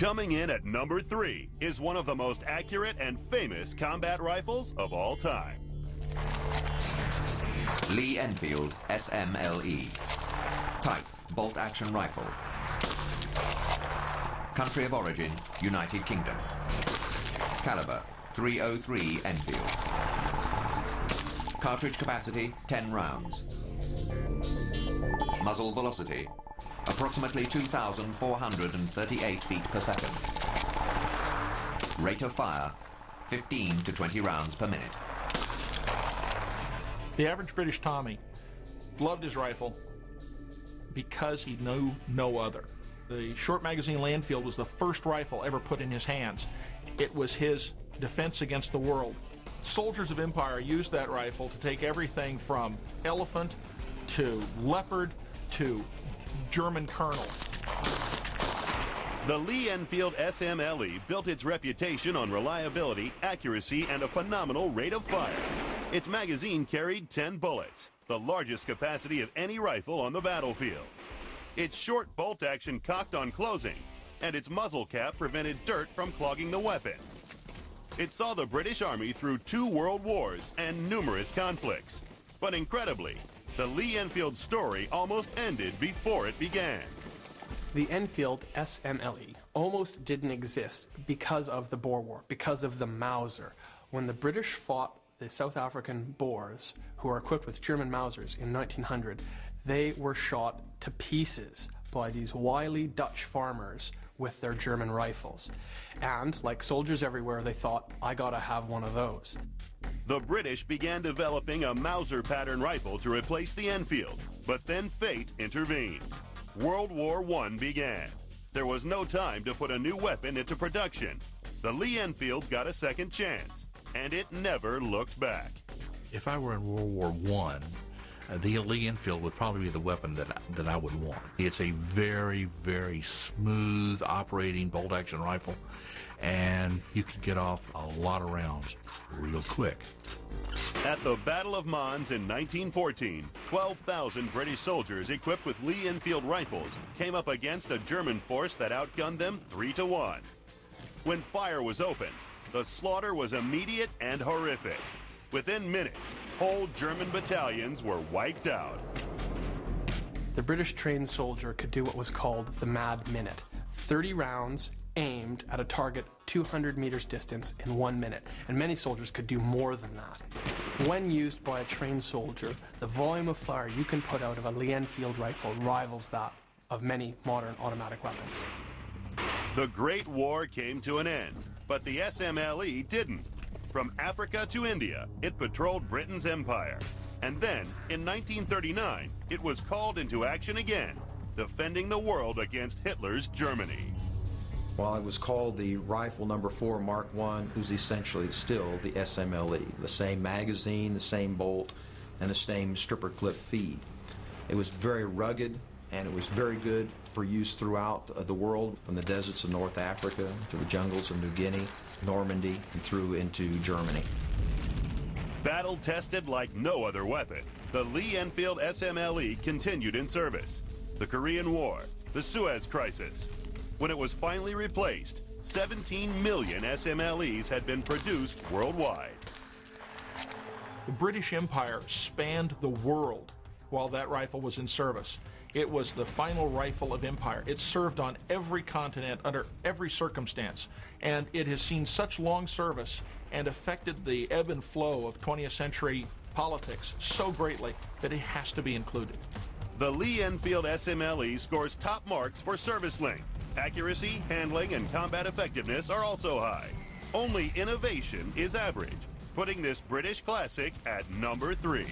Coming in at number 3 is one of the most accurate and famous combat rifles of all time. Lee Enfield Smle. Type, bolt-action rifle. Country of origin, United Kingdom. Caliber, .303 Enfield. Cartridge capacity, 10 rounds. Muzzle velocity, approximately 2,438 feet per second. Rate of fire, 15 to 20 rounds per minute. The average British Tommy loved his rifle because he knew no other. The short magazine Enfield was the first rifle ever put in his hands. It was his defense against the world. Soldiers of Empire used that rifle to take everything from elephant to leopard to German colonel. The Lee Enfield Smle built its reputation on reliability, accuracy, and a phenomenal rate of fire. Its magazine carried 10 bullets, the largest capacity of any rifle on the battlefield. Its short bolt action cocked on closing, and its muzzle cap prevented dirt from clogging the weapon. It saw the British Army through 2 world wars and numerous conflicts. But incredibly, the Lee Enfield story almost ended before it began. The Enfield Smle almost didn't exist because of the Boer War, because of the Mauser. When the British fought the South African Boers, who were equipped with German Mausers in 1900, they were shot to pieces by these wily Dutch farmers with their German rifles. And, like soldiers everywhere, they thought, I gotta have one of those. The British began developing a Mauser pattern rifle to replace the Enfield, but then fate intervened. World War I began. There was no time to put a new weapon into production. The Lee Enfield got a second chance, and it never looked back. If I were in World War I, the Lee Enfield would probably be the weapon that I would want. It's a very, very smooth operating bolt-action rifle, and you can get off a lot of rounds real quick. At the Battle of Mons in 1914, 12,000 British soldiers equipped with Lee Enfield rifles came up against a German force that outgunned them 3-1. When fire was opened, the slaughter was immediate and horrific. Within minutes, whole German battalions were wiped out. The British trained soldier could do what was called the Mad Minute. 30 rounds aimed at a target 200 meters distance in 1 minute, and many soldiers could do more than that. When used by a trained soldier, the volume of fire you can put out of a Lee Enfield rifle rivals that of many modern automatic weapons. The Great War came to an end, but the Smle didn't. From Africa to India, it patrolled Britain's empire. And then, in 1939, it was called into action again, defending the world against Hitler's Germany. While it was called the Rifle No. 4 Mark I, it was essentially still the Smle, the same magazine, the same bolt, and the same stripper clip feed. It was very rugged, and it was very good for use throughout the world, from the deserts of North Africa to the jungles of New Guinea, Normandy, and through into Germany. Battle-tested like no other weapon, the Lee Enfield Smle continued in service. The Korean War, the Suez Crisis. When it was finally replaced, 17 million Smles had been produced worldwide. The British Empire spanned the world while that rifle was in service. It was the final rifle of empire. It served on every continent under every circumstance, and it has seen such long service and affected the ebb and flow of 20th century politics so greatly that it has to be included. The Lee Enfield Smle scores top marks for service length. Accuracy, handling, and combat effectiveness are also high. Only innovation is average, putting this British classic at number 3.